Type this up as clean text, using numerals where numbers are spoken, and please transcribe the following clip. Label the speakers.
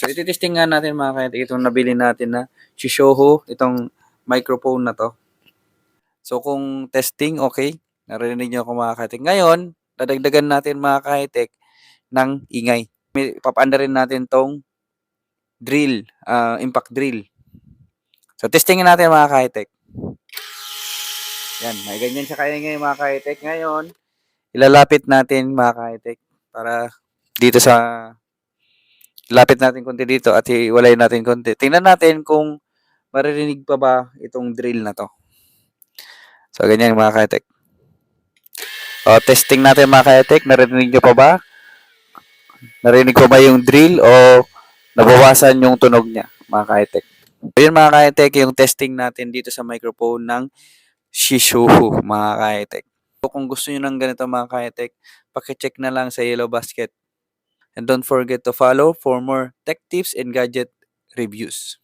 Speaker 1: So, ititesting nga natin mga ka-high-tech itong nabili natin na Shishoho, itong microphone na to. So, kung testing, okay. Narinig niyo ako mga ka-high-tech. Ngayon, dadagdagan natin mga ka-high-tech ng ingay. Papaanda rin natin tong drill, impact drill. So, testingin natin mga ka-high-tech. Yan, may ganyan siya kaingay mga ka-high-tech. Ngayon, ilalapit natin mga ka-high-tech para dito sa lapit natin konti dito at hiwalay natin konti. Tingnan natin kung maririnig pa ba itong drill na to. So, ganyan mga ka-high-tech. O, testing natin mga ka-high-tech. Narinig nyo pa ba? Narinig pa ba yung drill o nabawasan yung tunog niya mga ka-high-tech? So, yun mga ka-high-tech yung testing natin dito sa microphone ng Shishoho mga ka-high-tech. So, kung gusto nyo ng ganito mga ka-high-tech, pakicheck na lang sa Yellow Basket. And don't forget to follow for more tech tips and gadget reviews.